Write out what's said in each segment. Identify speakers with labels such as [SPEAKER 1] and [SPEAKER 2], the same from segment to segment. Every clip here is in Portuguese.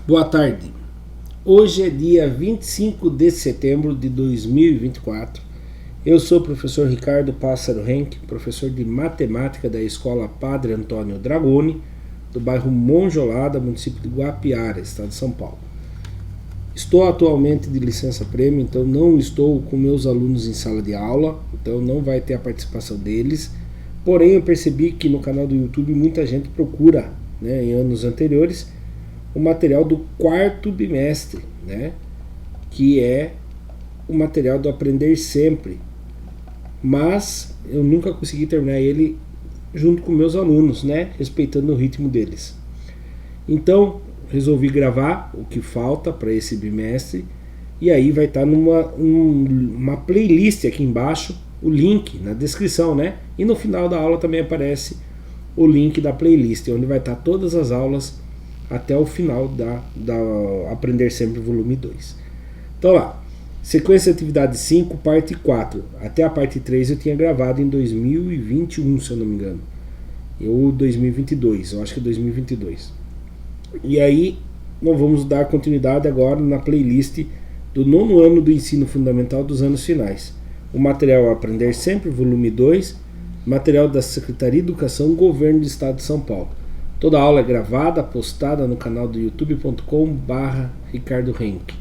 [SPEAKER 1] Boa tarde. Hoje é dia 25 de setembro de 2024. Eu sou o professor Ricardo Pássaro Henck, professor de matemática da Escola Padre Antônio Dragoni, do bairro Monjolada, município de Guapiara, estado de São Paulo. Estou atualmente de licença prêmio, então não estou com meus alunos em sala de aula, então não vai ter a participação deles. Porém, eu percebi que no canal do YouTube muita gente procura, em anos anteriores, o material do quarto bimestre, que é o material do Aprender Sempre. Mas eu nunca consegui terminar ele junto com meus alunos, respeitando o ritmo deles. Então, resolvi gravar o que falta para esse bimestre, e aí vai estar numa playlist aqui embaixo, o link na descrição, e no final da aula também aparece o link da playlist, onde vai estar todas as aulas até o final da Aprender Sempre volume 2. Então lá, sequência de atividade 5, parte 4. Até a parte 3 eu tinha gravado em 2021, se eu não me engano. Ou 2022, eu acho que é 2022. E aí, nós vamos dar continuidade agora na playlist do 9º ano do ensino fundamental dos anos finais. O material Aprender Sempre, volume 2, material da Secretaria de Educação, Governo do Estado de São Paulo. Toda a aula é gravada, postada no canal do youtube.com/Ricardo Henck.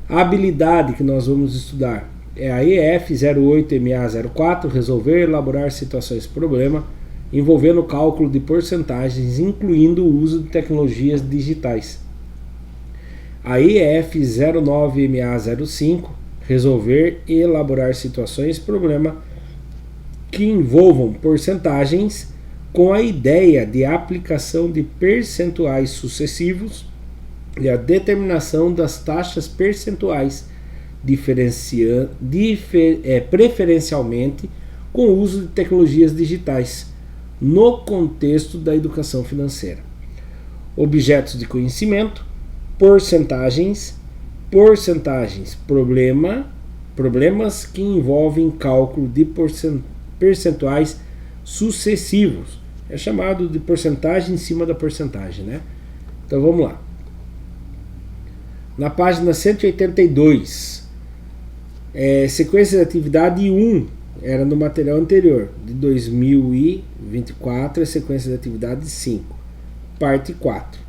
[SPEAKER 1] A habilidade que nós vamos estudar é a EF 08MA04, resolver e elaborar situações problema, envolvendo o cálculo de porcentagens, incluindo o uso de tecnologias digitais. A EF 09MA05, resolver e elaborar situações problema que envolvam porcentagens, com a ideia de aplicação de percentuais sucessivos e a determinação das taxas percentuais, preferencialmente com o uso de tecnologias digitais, no contexto da educação financeira. Objetos de conhecimento, porcentagens, problemas que envolvem cálculo de percentuais sucessivos. É chamado de porcentagem em cima da porcentagem, Então vamos lá. Na página 182, sequência de atividade 1, era no material anterior, de 2024, sequência de atividade 5, parte 4.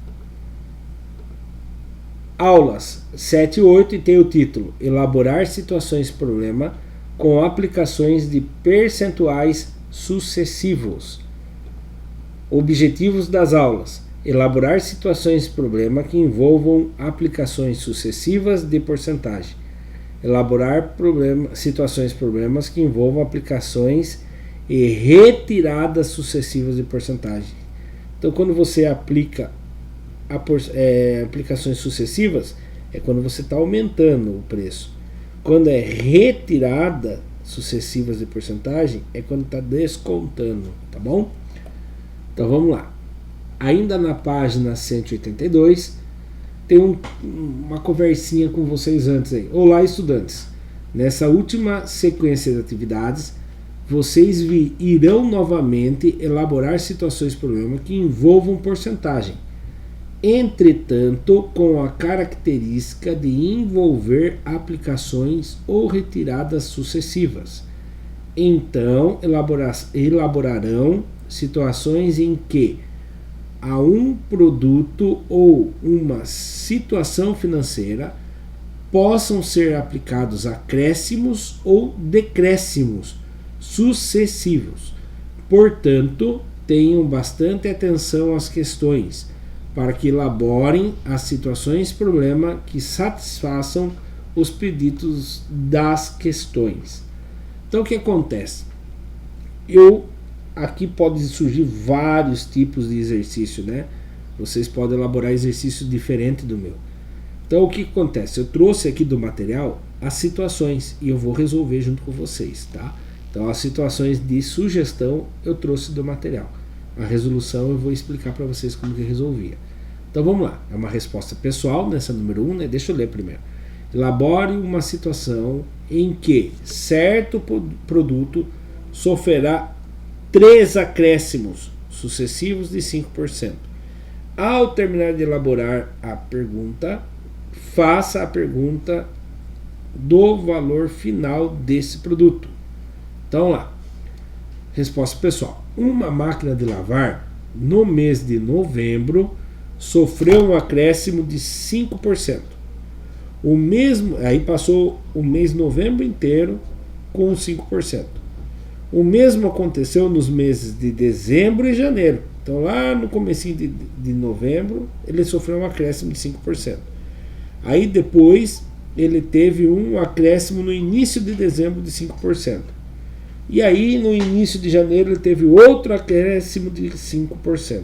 [SPEAKER 1] Aulas 7 e 8 e tem o título Elaborar situações problema com aplicações de percentuais sucessivos. Objetivos das aulas: elaborar situações problema que envolvam aplicações sucessivas de porcentagem. Elaborar situações problemas que envolvam aplicações e retiradas sucessivas de porcentagem. Então, quando você aplica aplicações sucessivas, é quando você está aumentando o preço. Quando é retirada sucessivas de porcentagem, é quando está descontando, tá bom? Então vamos lá. Ainda na página 182, tem uma conversinha com vocês antes aí. Olá, estudantes. Nessa última sequência de atividades, vocês irão novamente elaborar situações problema que envolvam porcentagem. Entretanto, com a característica de envolver aplicações ou retiradas sucessivas. Então, elaborarão situações em que a um produto ou uma situação financeira possam ser aplicados acréscimos ou decréscimos sucessivos. Portanto, tenham bastante atenção às questões, para que elaborem as situações problema que satisfaçam os pedidos das questões. Então, o que acontece? Aqui pode surgir vários tipos de exercício, Vocês podem elaborar exercícios diferentes do meu. Então, o que acontece? Eu trouxe aqui do material as situações e eu vou resolver junto com vocês, tá? Então, as situações de sugestão eu trouxe do material. A resolução eu vou explicar para vocês como que resolvia. Então, vamos lá. É uma resposta pessoal nessa número 1, Deixa eu ler primeiro. Elabore uma situação em que certo produto sofrerá 3 acréscimos sucessivos de 5%. Ao terminar de elaborar a pergunta, faça a pergunta do valor final desse produto. Então lá, resposta pessoal: uma máquina de lavar no mês de novembro sofreu um acréscimo de 5%. O mesmo, aí passou o mês de novembro inteiro com 5%. O mesmo aconteceu nos meses de dezembro e janeiro. Então lá no comecinho de novembro ele sofreu um acréscimo de 5%. Aí depois ele teve um acréscimo no início de dezembro de 5%. E aí no início de janeiro ele teve outro acréscimo de 5%.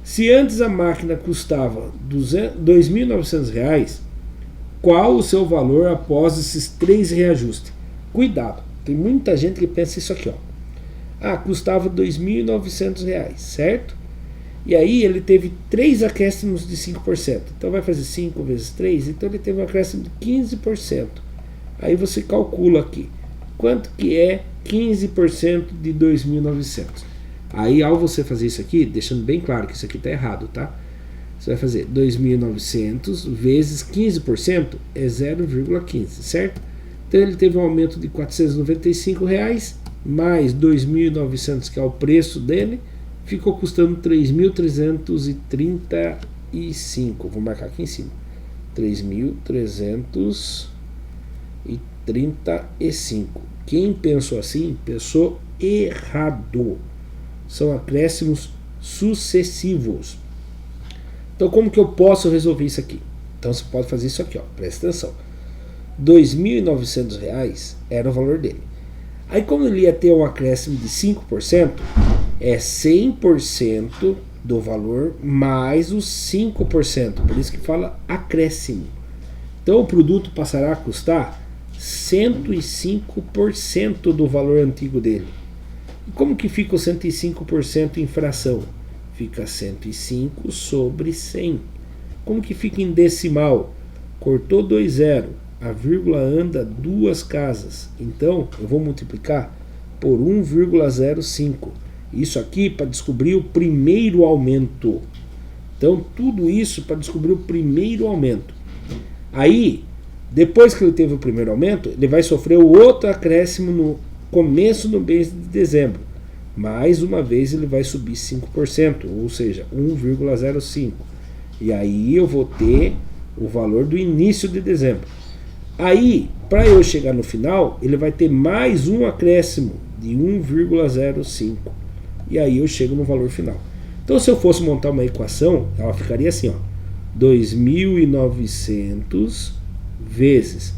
[SPEAKER 1] Se antes a máquina custava R$ 2.900, qual o seu valor após esses 3 reajustes? Cuidado, tem muita gente que pensa isso aqui, ó. Custava R$ 2.900, certo? E aí ele teve 3 acréscimos de 5%. Então vai fazer 5 vezes 3, então ele teve um acréscimo de 15%. Aí você calcula aqui, quanto que é 15% de 2.900? Aí ao você fazer isso aqui, deixando bem claro que isso aqui está errado, tá? Você vai fazer 2.900 vezes 15% é 0,15, certo? Então ele teve um aumento de R$ 495, mais 2.900, que é o preço dele, ficou custando 3.335. Vou marcar aqui em cima. 3.335. Quem pensou assim, pensou errado. São acréscimos sucessivos. Então como que eu posso resolver isso aqui? Então você pode fazer isso aqui, ó, presta atenção. R$ 2.900 era o valor dele. Aí como ele ia ter um acréscimo de 5%, é 100% do valor mais os 5%, por isso que fala acréscimo. Então o produto passará a custar 105% do valor antigo dele. E como que fica o 105% em fração? Fica 105 sobre 100. Como que fica em decimal? Cortou 2 zeros, a vírgula anda 2 casas. Então eu vou multiplicar por 1,05. Isso aqui para descobrir o primeiro aumento. Então tudo isso para descobrir o primeiro aumento. Aí, depois que ele teve o primeiro aumento, ele vai sofrer o outro acréscimo no começo do mês de dezembro. Mais uma vez ele vai subir 5%, ou seja, 1,05. E aí eu vou ter o valor do início de dezembro. Aí, para eu chegar no final, ele vai ter mais um acréscimo de 1,05. E aí eu chego no valor final. Então se eu fosse montar uma equação, ela ficaria assim, ó: 2.900 vezes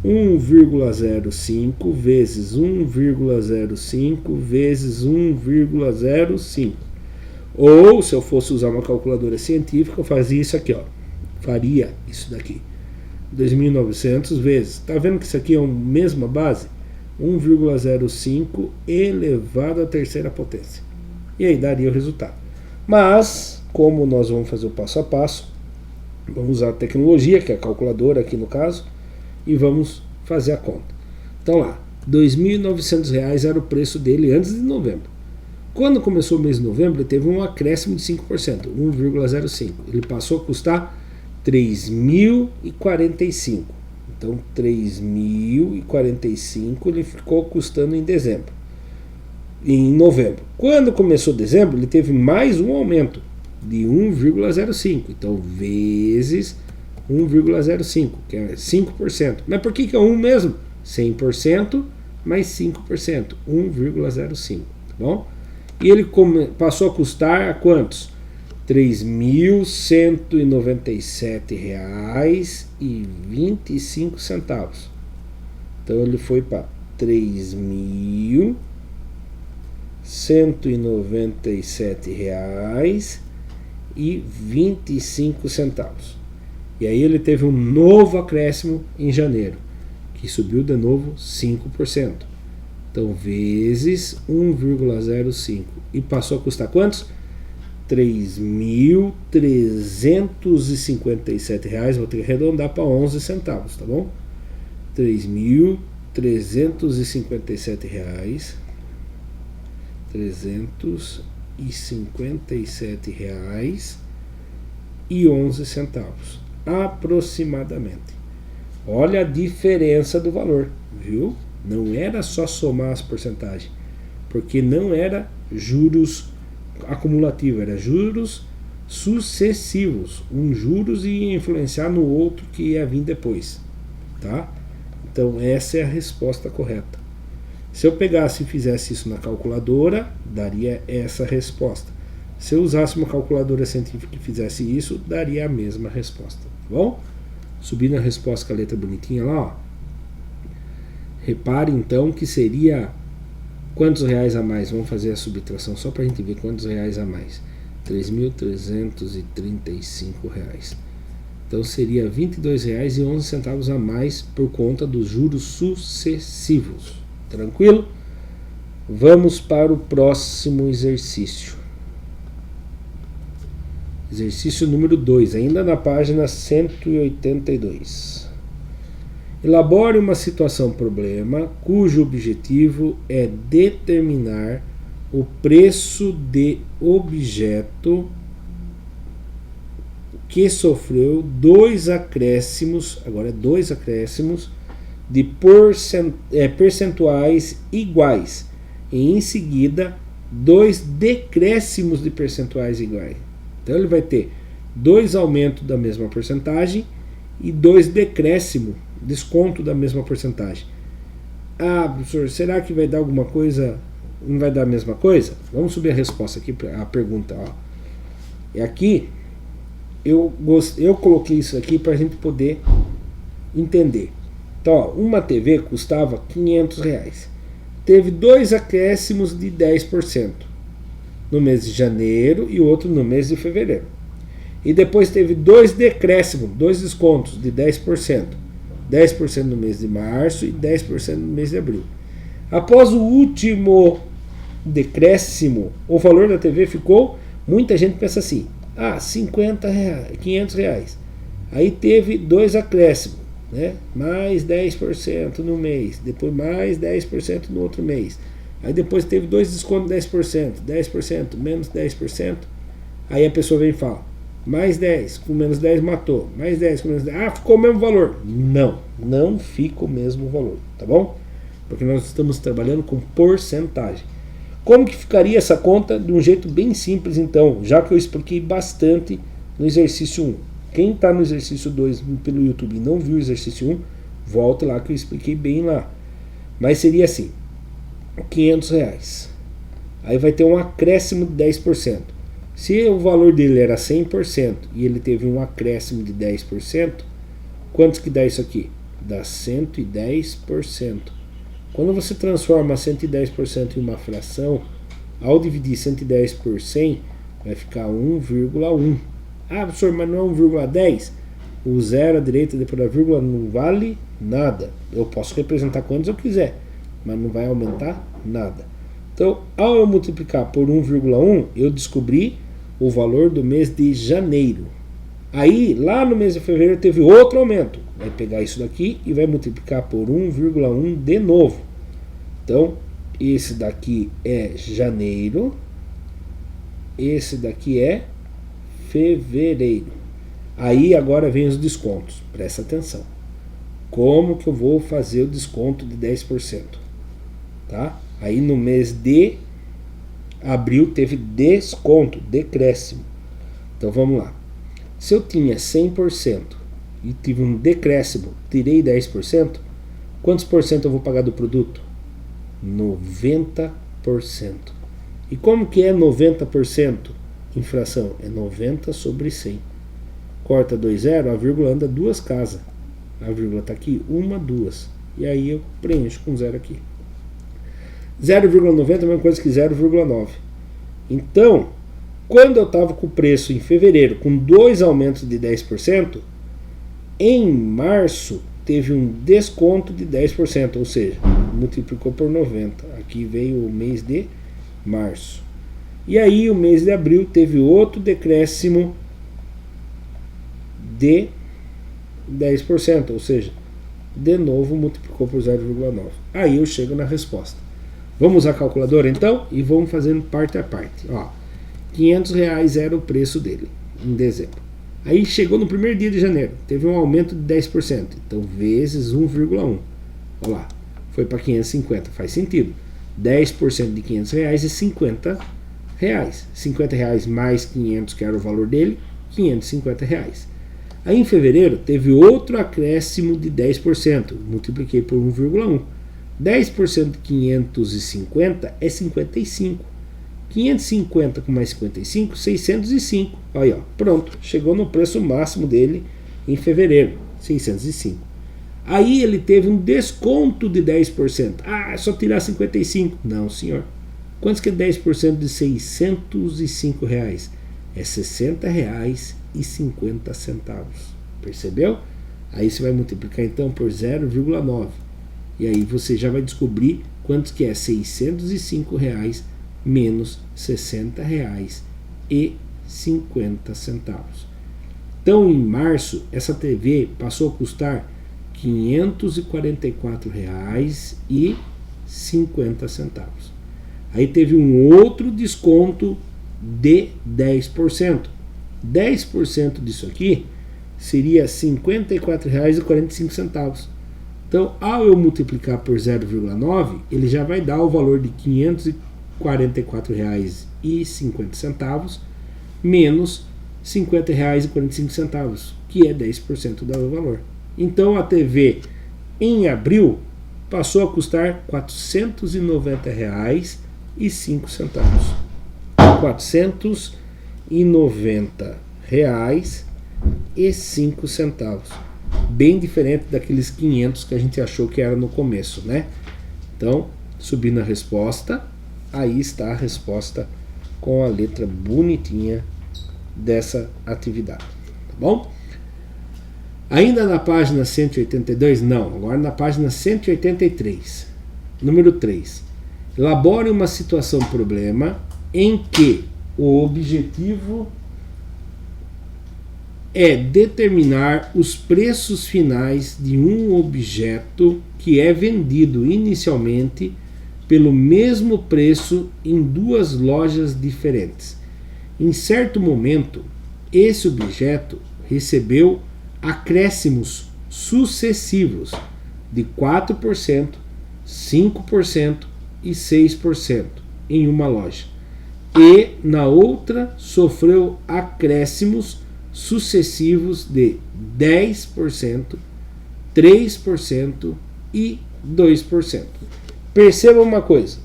[SPEAKER 1] 1,05 vezes 1,05 vezes 1,05. Ou se eu fosse usar uma calculadora científica, eu fazia isso aqui, ó. Faria isso daqui. 2.900 vezes, tá vendo que isso aqui é a mesma base? 1,05 elevado à terceira potência. E aí daria o resultado. Mas, como nós vamos fazer o passo a passo, vamos usar a tecnologia, que é a calculadora aqui no caso, e vamos fazer a conta. Então lá, R$ 2.900 era o preço dele antes de novembro. Quando começou o mês de novembro, ele teve um acréscimo de 5%, 1,05. Ele passou a custar 3.045. Então 3.045 ele ficou custando em dezembro. Em novembro. Quando começou dezembro, ele teve mais um aumento de 1,05. Então vezes 1,05, que é 5%. Mas por que é 1 mesmo? 100% mais 5%, 1,05, tá bom? E ele passou a custar a quantos? R$ 3.197,25. Então ele foi para R$ 3.197,25. E aí ele teve um novo acréscimo em janeiro, que subiu de novo 5%. Então vezes 1,05. E passou a custar quantos? R$ 3.357. Vou ter que arredondar para 11 centavos, tá bom? R$ 3.357. R$ 357 centavos, aproximadamente. Olha a diferença do valor, viu? Não era só somar as porcentagens, porque não era juros acumulativos, era juros sucessivos. Um juros ia influenciar no outro que ia vir depois, tá? Então essa é a resposta correta. Se eu pegasse e fizesse isso na calculadora, daria essa resposta. Se eu usasse uma calculadora científica e fizesse isso, daria a mesma resposta, tá bom? Subindo a resposta com a letra bonitinha lá, ó. Repare então que seria quantos reais a mais? Vamos fazer a subtração só para a gente ver quantos reais a mais. R$ 3.335. Então seria R$ 22,11 a mais por conta dos juros sucessivos. Tranquilo? Vamos para o próximo exercício. Exercício número 2, ainda na página 182. Elabore uma situação-problema cujo objetivo é determinar o preço de objeto que sofreu dois acréscimos de percentuais iguais e em seguida dois decréscimos de percentuais iguais. Então ele vai ter dois aumentos da mesma porcentagem e dois decréscimos, desconto da mesma porcentagem. Ah, professor, será que vai dar alguma coisa? Não vai dar a mesma coisa? Vamos subir a resposta aqui, a pergunta. Ó. E aqui eu coloquei isso aqui para a gente poder entender. Então, ó, uma TV custava R$500. Teve dois acréscimos de 10%. No mês de janeiro e outro no mês de fevereiro. E depois teve dois decréscimos, dois descontos de 10%. 10% no mês de março e 10% no mês de abril. Após o último decréscimo, o valor da TV ficou, muita gente pensa assim, R$500. Aí teve dois acréscimos, né? Mais 10% no mês, depois mais 10% no outro mês. Aí depois teve dois descontos de 10%, menos 10%. Aí a pessoa vem e fala, mais 10, com menos 10 matou, mais 10 com menos 10, ficou o mesmo valor. Não fica o mesmo valor, tá bom? Porque nós estamos trabalhando com porcentagem. Como que ficaria essa conta? De um jeito bem simples então, já que eu expliquei bastante no exercício 1. Quem está no exercício 2 pelo YouTube e não viu o exercício 1, volta lá que eu expliquei bem lá. Mas seria assim, R$500. Aí vai ter um acréscimo de 10%. Se o valor dele era 100% e ele teve um acréscimo de 10%, quantos que dá isso aqui? Dá 110%. Quando você transforma 110% em uma fração, ao dividir 110 por 100, vai ficar 1,1. Ah, professor, mas não é 1,10? O zero à direita depois da vírgula não vale nada. Eu posso representar quantos eu quiser, mas não vai aumentar nada. Então, ao eu multiplicar por 1,1, eu descobri o valor do mês de janeiro. Aí, lá no mês de fevereiro, teve outro aumento. Vai pegar isso daqui e vai multiplicar por 1,1 de novo. Então, esse daqui é janeiro, esse daqui é fevereiro. Aí agora vem os descontos. Presta atenção. Como que eu vou fazer o desconto de 10%? Tá? Aí no mês de abril teve desconto, decréscimo. Então vamos lá. Se eu tinha 100% e tive um decréscimo, tirei 10%, quantos por cento eu vou pagar do produto? 90%. E como que é 90% em fração? É 90 sobre 100. Corta 2 zero, a vírgula anda duas casas. A vírgula está aqui, 1, 2. E aí eu preencho com zero aqui. 0,90 é a mesma coisa que 0,9. Então, quando eu estava com o preço em fevereiro com dois aumentos de 10%, em março teve um desconto de 10%, ou seja, multiplicou por 90. Aqui veio o mês de março. E aí o mês de abril teve outro decréscimo de 10%, ou seja, de novo multiplicou por 0,9. Aí eu chego na resposta. Vamos usar a calculadora então e vamos fazendo parte a parte. Ó, R$500 era o preço dele em dezembro. Aí chegou no primeiro dia de janeiro, teve um aumento de 10%. Então, vezes 1,1. Olha lá, foi para 550, faz sentido. 10% de R$500 é R$50. R$50 mais 500, que era o valor dele, R$550. Aí em fevereiro teve outro acréscimo de 10%, multipliquei por 1,1. 10% de 550 é 55. 550 com mais 55, 605. Aí, ó, pronto, chegou no preço máximo dele em fevereiro, 605. Aí ele teve um desconto de 10%. Ah, é só tirar 55. Não, senhor. Quantos que é 10% de R$605? É R$60,50. Percebeu? Aí você vai multiplicar então por 0,9. E aí você já vai descobrir quantos que é R$605 menos R$60,50. Então, em março, essa TV passou a custar R$544,50. Aí teve um outro desconto de 10%. 10% disso aqui seria R$54,45. Então, ao eu multiplicar por 0,9, ele já vai dar o valor de R$544,50 menos R$50,45, que é 10% do valor. Então, a TV em abril passou a custar R$490,05. R$490,05. Bem diferente daqueles 500 que a gente achou que era no começo, né? Então, subindo a resposta, aí está a resposta com a letra bonitinha dessa atividade, tá bom? Ainda na página 182, não, agora na página 183, número 3. Elabore uma situação-problema em que o objetivo é determinar os preços finais de um objeto que é vendido inicialmente pelo mesmo preço em duas lojas diferentes. Em certo momento, esse objeto recebeu acréscimos sucessivos de 4%, 5% e 6% em uma loja, e na outra sofreu acréscimos sucessivos de 10%, 3% e 2%. Perceba uma coisa: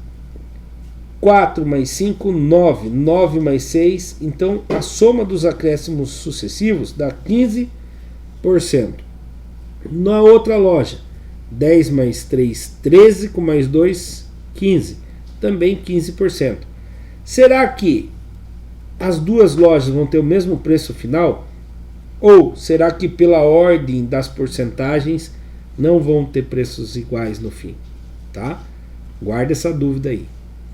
[SPEAKER 1] 4 mais 5, 9, 9 mais 6, então a soma dos acréscimos sucessivos dá 15%. Na outra loja, 10 mais 3, 13, com mais 2, 15, também 15%. Será que as duas lojas vão ter o mesmo preço final? Ou será que pela ordem das porcentagens não vão ter preços iguais no fim? Tá? Guarda essa dúvida aí,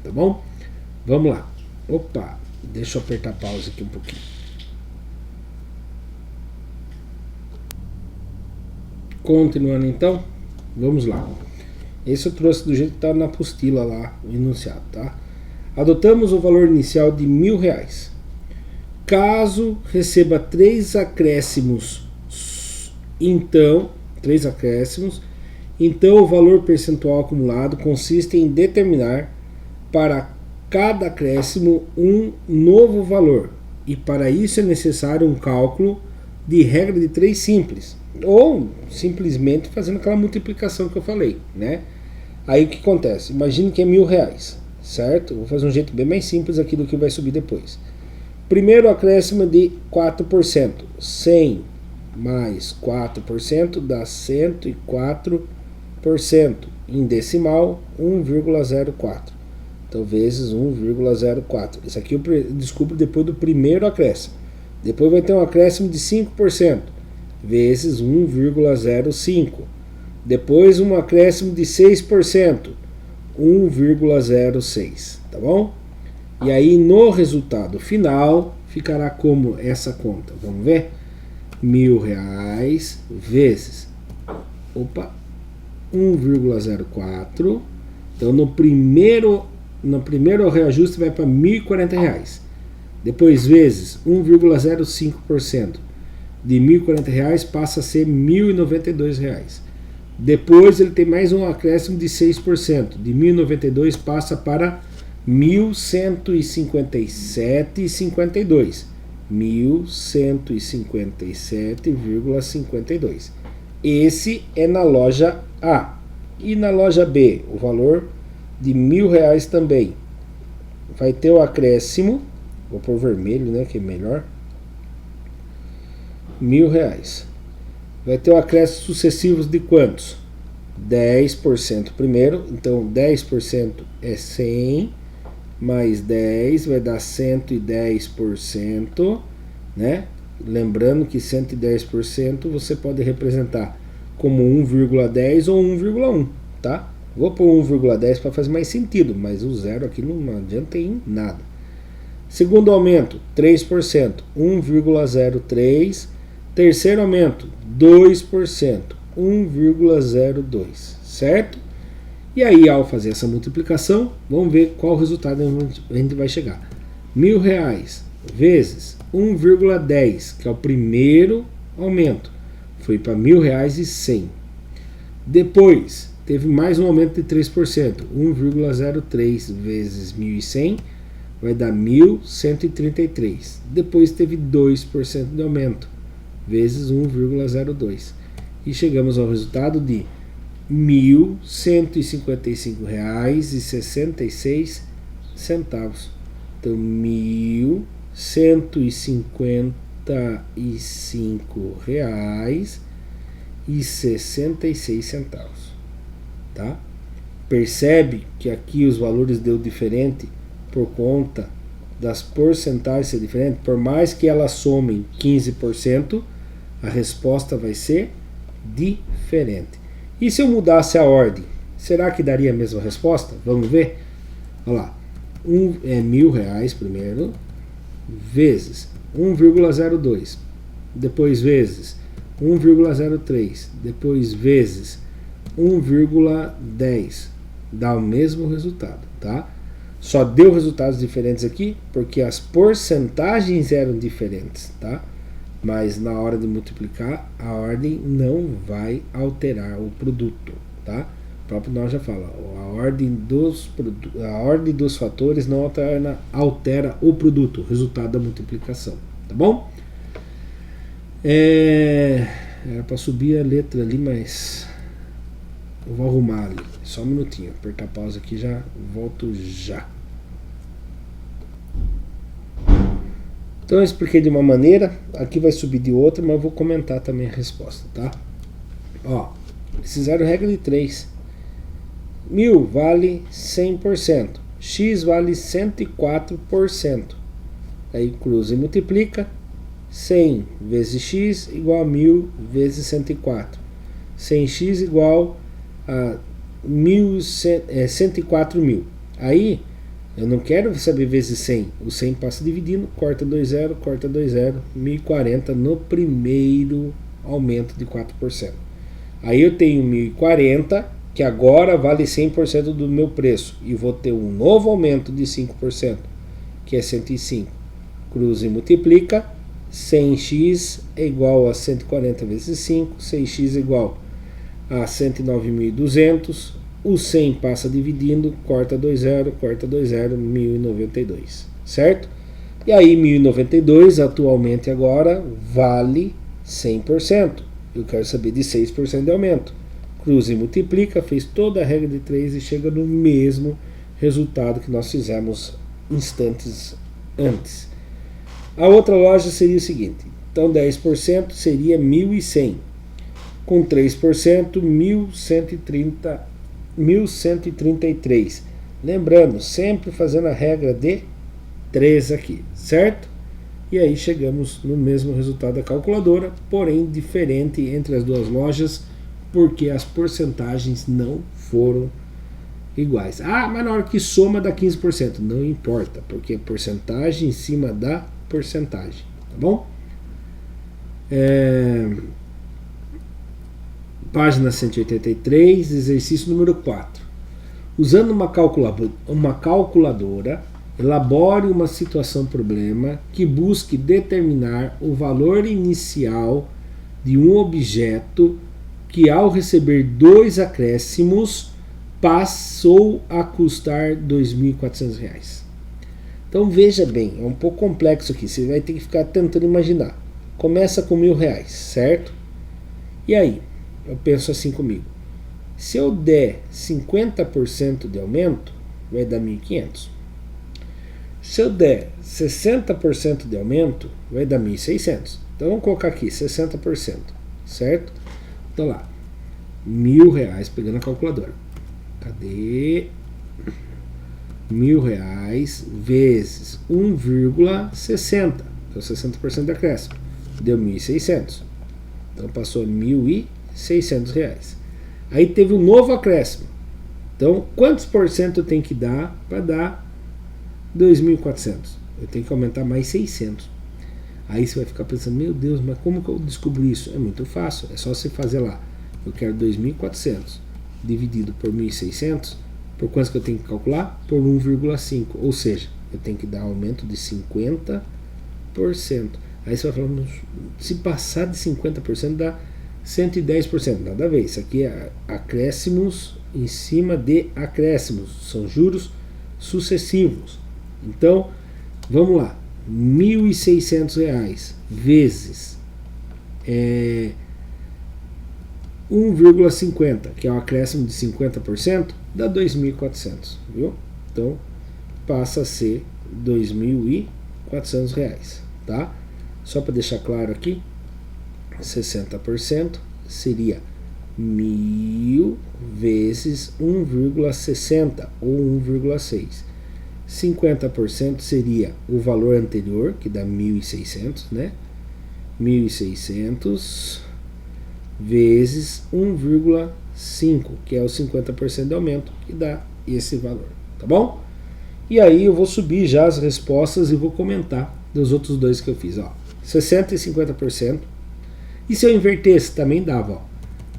[SPEAKER 1] tá bom? Vamos lá. Opa, deixa eu apertar pausa aqui um pouquinho. Continuando então, vamos lá. Esse eu trouxe do jeito que está na apostila lá, o enunciado, tá? Adotamos o valor inicial de R$1.000. Caso receba 3 acréscimos, então o valor percentual acumulado consiste em determinar para cada acréscimo um novo valor, e para isso é necessário um cálculo de regra de 3 simples, ou simplesmente fazendo aquela multiplicação que eu falei, né? Aí o que acontece? Imagine que é R$1.000, certo? Vou fazer um jeito bem mais simples aqui do que vai subir depois. Primeiro acréscimo de 4%, 100 mais 4% dá 104%, em decimal 1,04. Então vezes 1,04. Isso aqui eu descubro depois do primeiro acréscimo. Depois vai ter um acréscimo de 5%, vezes 1,05. Depois um acréscimo de 6%, 1,06, tá bom? E aí no resultado final ficará como essa conta? Vamos ver? R$1.000 vezes 1,04. Então no primeiro reajuste vai para R$1.040. Depois vezes 1,05%, de R$ 1.040 passa a ser R$ 1.092. Depois ele tem mais um acréscimo de 6%. De 1.092 passa para 1.157,52. 1.157,52. Esse é na loja A. E na loja B, o valor de R$ 1.000 também. Vai ter o acréscimo, vou pôr vermelho, né, que é melhor. R$ 1.000. Vai ter o acréscimo sucessivos de quantos? 10% primeiro, então 10% é 100, mais 10 vai dar 110%, né? Lembrando que 110% você pode representar como 1,10 ou 1,1, tá? Vou pôr 1,10 para fazer mais sentido, mas o zero aqui não adianta em nada. Segundo aumento, 3%, 1,03. Terceiro aumento, 2%, 1,02, certo? E aí, ao fazer essa multiplicação, vamos ver qual resultado a gente vai chegar. R$ 1.000 vezes 1,10, que é o primeiro aumento, foi para R$ 1.000,100. Depois, teve mais um aumento de 3%, 1,03 vezes 1.100 vai dar 1.133. Depois teve 2% de aumento, vezes 1,02. E chegamos ao resultado de R$ 1.155,66. Então, R$ 1.155,66. Tá? Percebe que aqui os valores deu diferente por conta das porcentagens ser diferentes? Por mais que elas somem 15%, a resposta vai ser diferente. E se eu mudasse a ordem, será que daria a mesma resposta? Vamos ver? Olha lá, é R$ 1.000 primeiro, vezes 1,02, depois vezes 1,03, depois vezes 1,10, dá o mesmo resultado, tá? Só deu resultados diferentes aqui porque as porcentagens eram diferentes, tá? Mas na hora de multiplicar, a ordem não vai alterar o produto, tá? O próprio nós já fala, a ordem dos fatores não altera o produto, o resultado da multiplicação, tá bom? Era para subir a letra ali, mas eu vou arrumar ali, só um minutinho, apertar pausa aqui, já volto já. Então eu expliquei de uma maneira, aqui vai subir de outra, mas eu vou comentar também a resposta, tá? Ó, eles fizeram regra de 3. 1.000 vale 100%, x vale 104%. Aí cruza e multiplica, 100 vezes x igual a 1.000 vezes 104. 100x igual a 104.000. Aí eu não quero saber vezes 100. O 100 passa dividindo, corta 2 0, corta 2 0, 1.040 no primeiro aumento de 4%. Aí eu tenho 1.040, que agora vale 100% do meu preço. E vou ter um novo aumento de 5%, que é 105. Cruza e multiplica. 100x é igual a 140 vezes 5. 6x é igual a 109.200. O 100 passa dividindo, corta 2 0, corta 2 0, 1.092, certo? E aí 1.092 atualmente agora vale 100%. Eu quero saber de 6% de aumento. Cruza e multiplica, fez toda a regra de 3 e chega no mesmo resultado que nós fizemos instantes antes. A outra loja seria o seguinte, então 10% seria 1.100. Com 3%, 1.133. Lembrando, sempre fazendo a regra de 3 aqui, certo? E aí chegamos no mesmo resultado da calculadora, porém diferente entre as duas lojas, porque as porcentagens não foram iguais. Ah, mas na hora que soma dá 15%. Não importa, porque é porcentagem em cima da porcentagem, tá bom? Página 183, exercício número 4. Usando uma calculadora, Elabore uma situação-problema que busque determinar o valor inicial de um objeto que, ao receber 2 acréscimos, passou a custar R$ 2.400. Então veja bem, é um pouco complexo aqui, você vai ter que ficar tentando imaginar. Começa com R$ 1.000, certo? E aí, eu penso assim comigo, se eu der 50% de aumento, vai dar 1.500. Se eu der 60% de aumento, vai dar 1.600. Então vamos colocar aqui 60%, certo? Então lá, R$ 1.000, pegando a calculadora. Cadê? R$ 1.000 vezes 1,60. Então 60% de acréscimo. Deu 1.600. Então passou R$ 1.600. Aí teve um novo acréscimo. Então quantos por cento eu tenho que dar para dar 2.400? Eu tenho que aumentar mais 600. Aí você vai ficar pensando, meu Deus, mas como que eu descubro isso? É muito fácil, é só você fazer lá. Eu quero 2.400 dividido por 1.600, por quanto que eu tenho que calcular? Por 1,5, ou seja, eu tenho que dar aumento de 50%. Aí você vai falando, se passar de 50% dá 110%. Nada a ver, isso aqui é acréscimos em cima de acréscimos, são juros sucessivos. Então, vamos lá, R$ 1.600 vezes 1,50, que é um acréscimo de 50%, dá 2.400, viu? Então, passa a ser R$ 2.400, tá? Só para deixar claro aqui, 60% seria 1.000 vezes 1,60 ou 1,6. 50% seria o valor anterior, que dá 1.600, né? 1.600 vezes 1,5, que é o 50% de aumento, que dá esse valor, tá bom? E aí eu vou subir já as respostas e vou comentar dos outros dois que eu fiz, ó. 60% e 50%. E se eu invertesse, também dava, ó,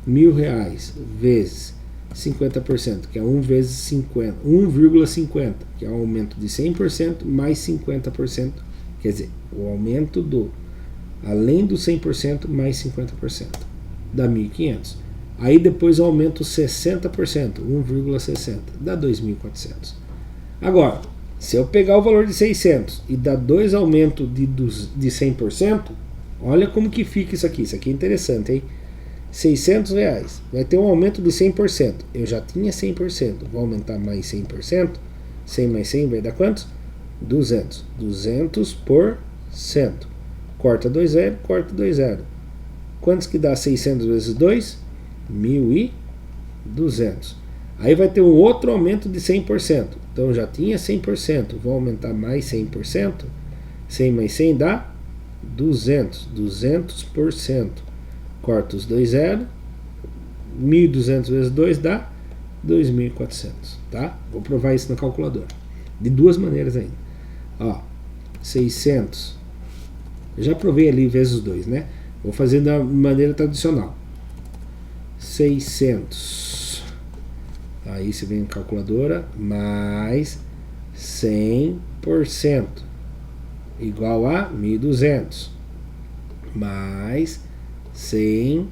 [SPEAKER 1] R$ 1.000 vezes 50%, que é 1 vezes 50, 1,50, que é o aumento de 100% mais 50%, quer dizer, o aumento do, além do 100% mais 50%, dá 1.500. Aí depois eu aumento 60%, 1,60, dá 2.400. Agora, se eu pegar o valor de 600 e dar 2 aumentos de 100%, olha como que fica isso aqui é interessante, hein? R$ 600, vai ter um aumento de 100%, eu já tinha 100%, vou aumentar mais 100%, 100 mais 100 vai dar quantos? 200, 200%, corta 2 zero, corta 2 zero, quantos que dá 600 vezes 2? 1.200. Aí vai ter um outro aumento de 100%, então eu já tinha 100%, vou aumentar mais 100%, 100 mais 100 dá 200%, 200%. Corta os 2 zeros, 1.200 vezes 2 dá 2.400, tá? Vou provar isso na calculadora, de duas maneiras ainda. Ó, 600, eu já provei ali vezes 2, né? Vou fazer da maneira tradicional. 600, aí você vem na calculadora, mais 100%, igual a 1.200, mais 100%,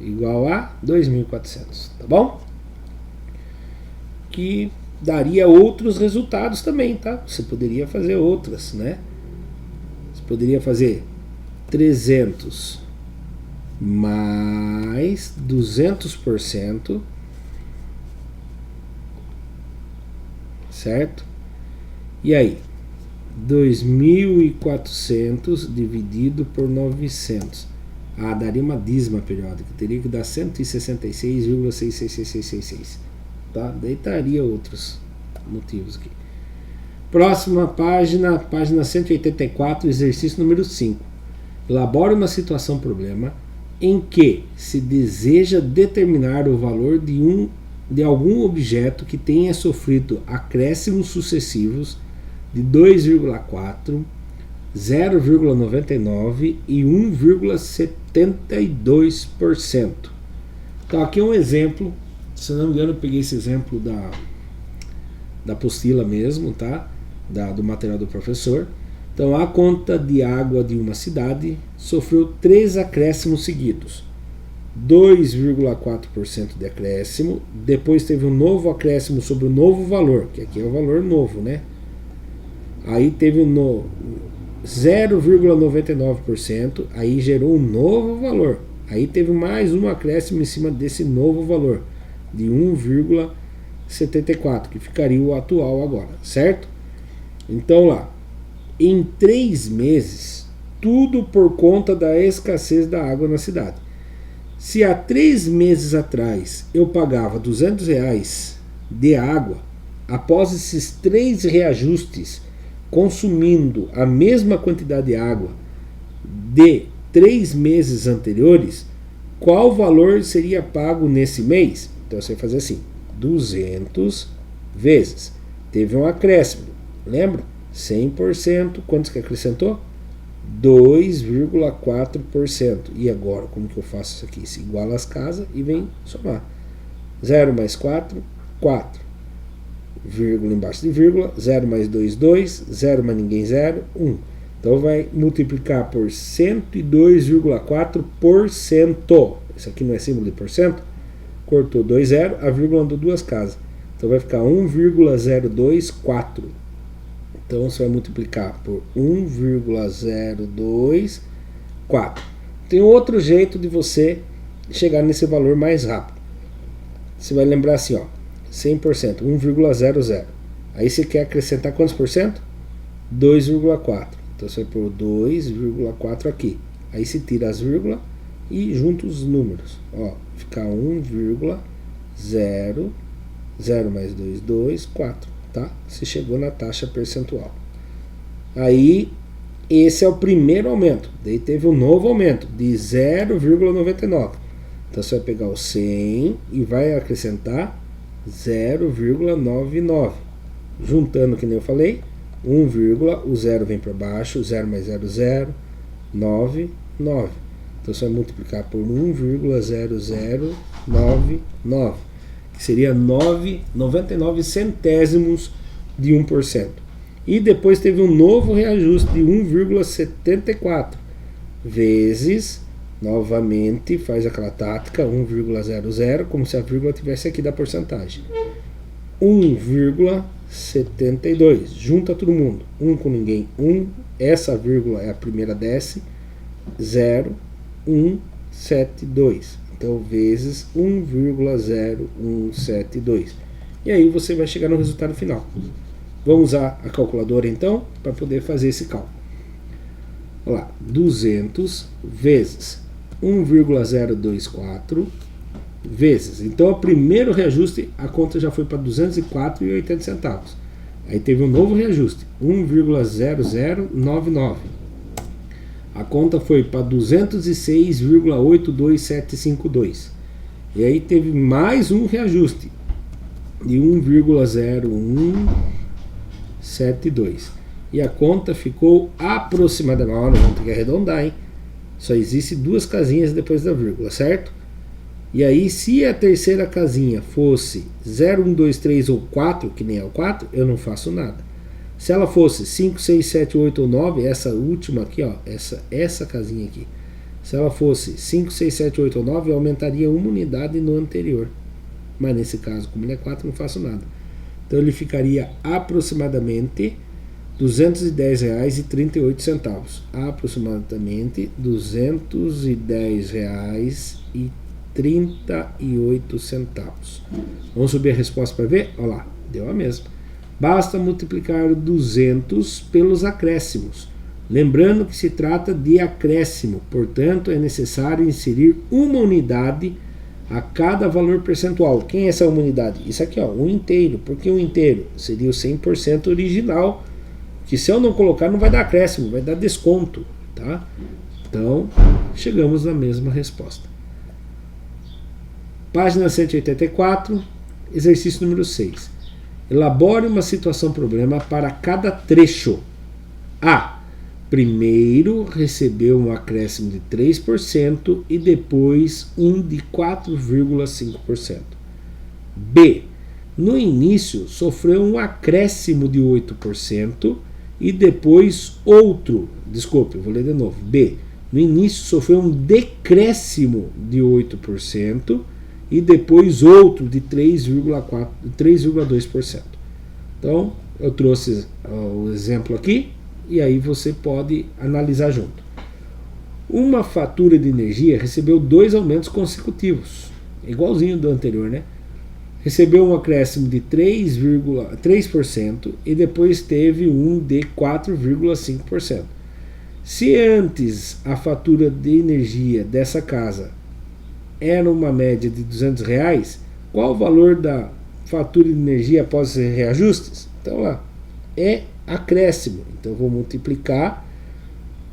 [SPEAKER 1] igual a 2.400, tá bom? Que daria outros resultados também, tá? Você poderia fazer outras, né? Você poderia fazer 300 mais 200%, certo? E aí? 2.400 dividido por 900. Ah, daria uma dízima periódica. Teria que dar 166,66666. Tá? Daí daria outros motivos aqui. Próxima página, página 184, exercício número 5. Elabore uma situação-problema em que se deseja determinar o valor de algum objeto que tenha sofrido acréscimos sucessivos de 2,4, 0,99 e 1,72%. Então aqui é um exemplo, se não me engano eu peguei esse exemplo da apostila mesmo, tá? Do material do professor. Então, a conta de água de uma cidade sofreu 3 acréscimos seguidos. 2,4% de acréscimo, depois teve um novo acréscimo sobre o novo valor, que aqui é o valor novo, né? Aí teve 0,99%, aí gerou um novo valor. Aí teve mais um acréscimo em cima desse novo valor, de 1,74, que ficaria o atual agora, certo? Então lá, em 3 meses, tudo por conta da escassez da água na cidade. Se há 3 meses atrás eu pagava R$200 de água, após esses 3 reajustes, consumindo a mesma quantidade de água de 3 meses anteriores, qual valor seria pago nesse mês? Então você vai fazer assim, 200 vezes. Teve um acréscimo, lembra? 100%, quantos que acrescentou? 2,4%. E agora, como que eu faço isso aqui? Se iguala as casas e vem somar. 0 mais 4, 4. Vírgula embaixo de vírgula, 0 mais 2, 2, 0 mais ninguém, 0, 1. Então vai multiplicar por 102,4%. Isso aqui não é símbolo de porcento? Cortou 2 0, a vírgula andou 2 casas. Então vai ficar 1,024. Então você vai multiplicar por 1,024. Tem outro jeito de você chegar nesse valor mais rápido. Você vai lembrar assim, ó, 100%, 1,00. Aí você quer acrescentar quantos por cento? 2,4. Então você vai pôr 2,4 aqui. Aí se tira as vírgulas e junta os números. Ó, fica 1,0, 0 mais 2, 2, 4. Tá? Você chegou na taxa percentual. Aí, esse é o primeiro aumento. Daí teve um novo aumento de 0,99. Então você vai pegar o 100 e vai acrescentar 0,99. Juntando, que nem eu falei, 1, o 0 vem para baixo, 0 mais 0, 0, 9, 9. Então você vai multiplicar por 1,0099, que seria 99 centésimos de 1%. E depois teve um novo reajuste de 1,74 vezes, novamente faz aquela tática, 1,00, como se a vírgula tivesse aqui da porcentagem. 1,72. Junta todo mundo. 1 com ninguém, 1. Essa vírgula é a primeira desce. 0, 1, 7, 2. Então, vezes 1,0172. E aí você vai chegar no resultado final. Vamos usar a calculadora então, para poder fazer esse cálculo. Olha lá, 200 vezes 1,024 vezes. Então, o primeiro reajuste, a conta já foi para 204,80. Aí teve um novo reajuste, 1,0099. A conta foi para 206,82752. E aí teve mais um reajuste de 1,0172. E a conta ficou aproximadamente, olha, vamos ter que arredondar, hein? Só existe 2 casinhas depois da vírgula, certo? E aí, se a terceira casinha fosse 0, 1, 2, 3 ou 4, que nem é o 4, eu não faço nada. Se ela fosse 5, 6, 7, 8 ou 9, essa última aqui, ó, essa casinha aqui. Se ela fosse 5, 6, 7, 8 ou 9, eu aumentaria uma unidade no anterior. Mas nesse caso, como ele é 4, não faço nada. Então ele ficaria aproximadamente R$ 210,38. Aproximadamente R$ 210,38. Vamos subir a resposta para ver? Olha lá, deu a mesma. Basta multiplicar 200 pelos acréscimos. Lembrando que se trata de acréscimo, portanto é necessário inserir uma unidade a cada valor percentual. Quem é essa uma unidade? Isso aqui, ó, um inteiro. Por que um inteiro? Seria o 100% original, que se eu não colocar não vai dar acréscimo, vai dar desconto, tá? Então, chegamos na mesma resposta. Página 184, exercício número 6. Elabore uma situação-problema para cada trecho. A. Primeiro recebeu um acréscimo de 3% e depois um de 4,5%. B. no início sofreu um acréscimo de 8% e depois outro, desculpe, vou ler de novo, B, no início sofreu um decréscimo de 8% e depois outro de 3,2%. Então, eu trouxe o exemplo aqui e aí você pode analisar junto. Uma fatura de energia recebeu 2 aumentos consecutivos, igualzinho do anterior, né? Recebeu um acréscimo de 3% e depois teve um de 4,5%. Se antes a fatura de energia dessa casa era uma média de R$200, qual o valor da fatura de energia após os reajustes? Então lá, é acréscimo. Então eu vou multiplicar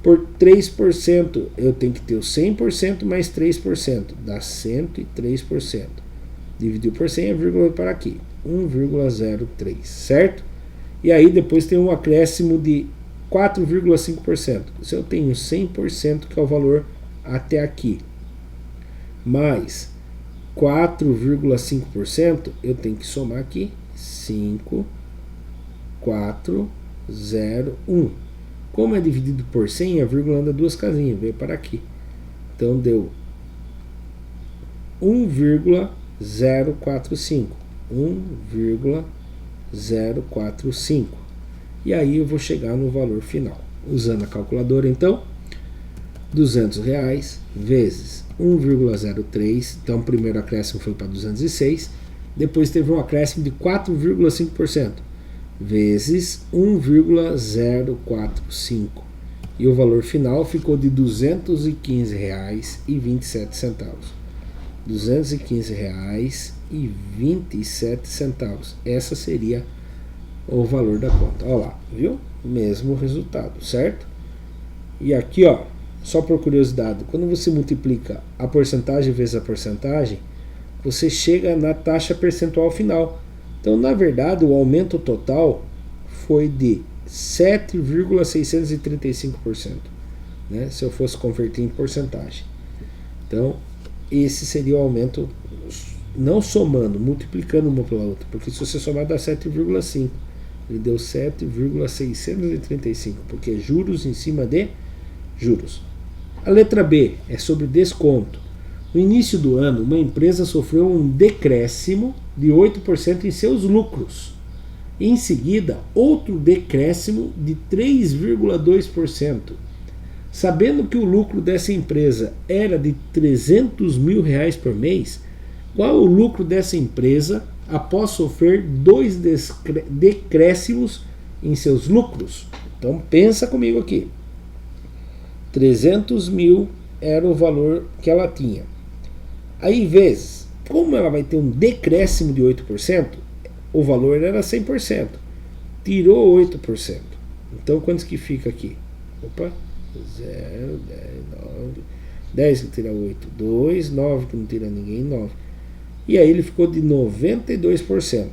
[SPEAKER 1] por 3%. Eu tenho que ter o 100% mais 3%, dá 103%. Dividiu por 100, a vírgula vai para aqui, 1,03, certo? E aí depois tem um acréscimo de 4,5%. Se eu tenho 100%, que é o valor até aqui, mais 4,5%, eu tenho que somar aqui 5, 4, 0, 1. Como é dividido por 100, a vírgula anda 2 casinhas, veio para aqui. Então deu 1,045. 1,045. E aí eu vou chegar no valor final. Usando a calculadora, então, R$200 vezes 1,03. Então o primeiro acréscimo foi para 206. Depois teve um acréscimo de 4,5%. Vezes 1,045. E o valor final ficou de R$215,27. R$215,27. Essa seria o valor da conta. Olha lá, viu? Mesmo resultado, certo? E aqui, ó, só por curiosidade, quando você multiplica a porcentagem vezes a porcentagem, você chega na taxa percentual final. Então, na verdade, o aumento total foi de 7,635%, né? Se eu fosse converter em porcentagem. Então, esse seria o aumento, não somando, multiplicando uma pela outra, porque se você somar dá 7,5. Ele deu 7,635, porque é juros em cima de juros. A letra B é sobre desconto. No início do ano, uma empresa sofreu um decréscimo de 8% em seus lucros. Em seguida, outro decréscimo de 3,2%. Sabendo que o lucro dessa empresa era de R$300 mil por mês, qual o lucro dessa empresa após sofrer 2 decréscimos em seus lucros? Então pensa comigo aqui. 300 mil era o valor que ela tinha. Aí vezes, como ela vai ter um decréscimo de 8%, o valor era 100%. Tirou 8%. Então quantos que fica aqui? Opa, 0, 10, 9. 10 que tira 8, 2, 9 que não tira ninguém, 9. E aí ele ficou de 92%.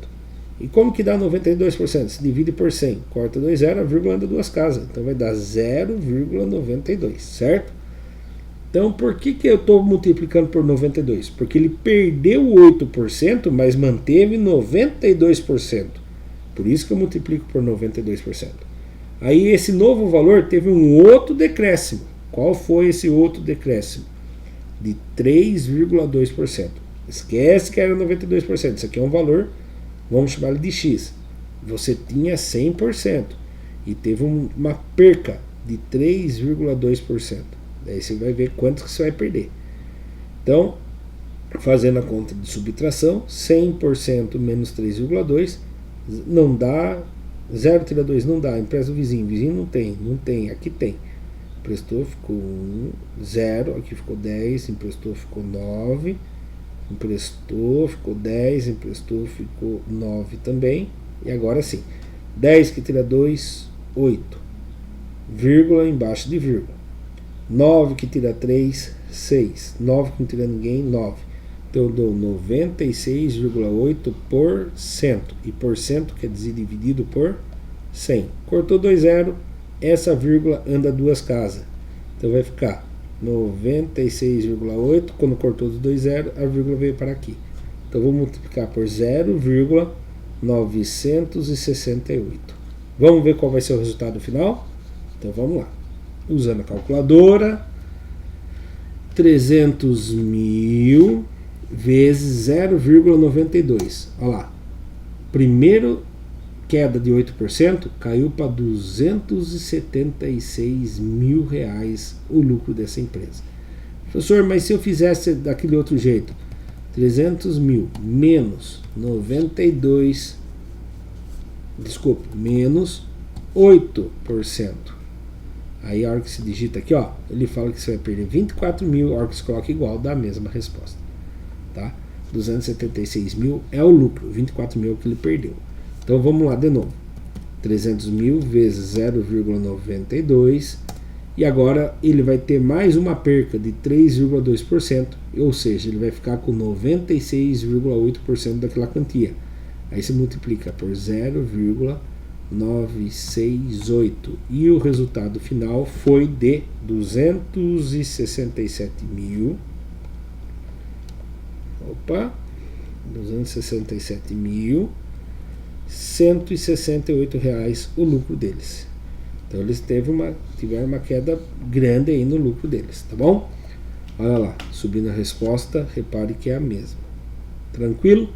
[SPEAKER 1] E como que dá 92%? Se divide por 100, corta 2 zero, a vírgula anda 2 casas. Então vai dar 0,92, certo? Então por que eu estou multiplicando por 92? Porque ele perdeu 8%, mas manteve 92%. Por isso que eu multiplico por 92%. Aí esse novo valor teve um outro decréscimo. Qual foi esse outro decréscimo? De 3,2%. Esquece que era 92%. Isso aqui é um valor, vamos chamar ele de X. Você tinha 100% e teve uma perca de 3,2%. Daí você vai ver quanto que você vai perder. Então, fazendo a conta de subtração, 100% menos 3,2 não dá. 0 tira 2 não dá. Empresta o vizinho. Vizinho não tem. Aqui tem. Emprestou, ficou 1, 0. Aqui ficou 10. Emprestou, ficou 9. Emprestou, ficou 10. Emprestou, ficou 9 também. E agora sim. 10 que tira 2, 8. Vírgula embaixo de vírgula. 9 que tira 3, 6. 9 que não tira ninguém, 9. Então eu dou 96,8%. E porcento quer dizer dividido por 100. Cortou 2 zero, essa vírgula anda 2 casas. Então vai ficar 96,8. Quando cortou os 2 zero, a vírgula veio para aqui. Então vou multiplicar por 0,96. 968. Vamos ver qual vai ser o resultado final? Então vamos lá. Usando a calculadora, 300 mil vezes 0,92. Olha lá. Primeiro queda de 8%, caiu para 276 mil reais o lucro dessa empresa. Professor, mas se eu fizesse daquele outro jeito, 300 mil menos 92, menos 8%. Aí a hora que se digita aqui, ó, ele fala que você vai perder 24 mil, a hora que se coloca igual, dá a mesma resposta. Tá? 276 mil é o lucro, 24 mil é o que ele perdeu. Então vamos lá de novo. 300 mil vezes 0,92 e agora ele vai ter mais uma perca de 3,2%, ou seja, ele vai ficar com 96,8% daquela quantia. Aí se multiplica por 0,968 e o resultado final foi de 267.168 reais o lucro deles. Então eles tiveram uma queda grande aí no lucro deles, tá bom? Olha lá, subindo a resposta, repare que é a mesma. Tranquilo?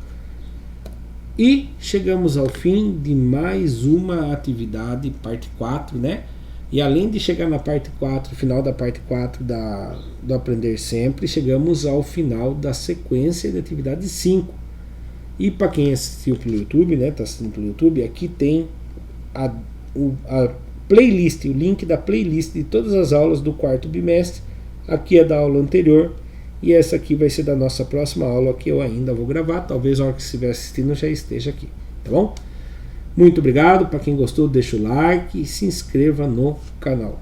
[SPEAKER 1] E chegamos ao fim de mais uma atividade, parte 4, né? E além de chegar na parte 4, final da parte 4 do Aprender Sempre, chegamos ao final da sequência de atividade 5. E para quem assistiu pelo YouTube, né? Tá assistindo pelo YouTube, aqui tem a playlist, o link da playlist de todas as aulas do quarto bimestre. Aqui é da aula anterior. E essa aqui vai ser da nossa próxima aula que eu ainda vou gravar. Talvez a hora que estiver assistindo já esteja aqui. Tá bom? Muito obrigado. Para quem gostou, deixa o like e se inscreva no canal.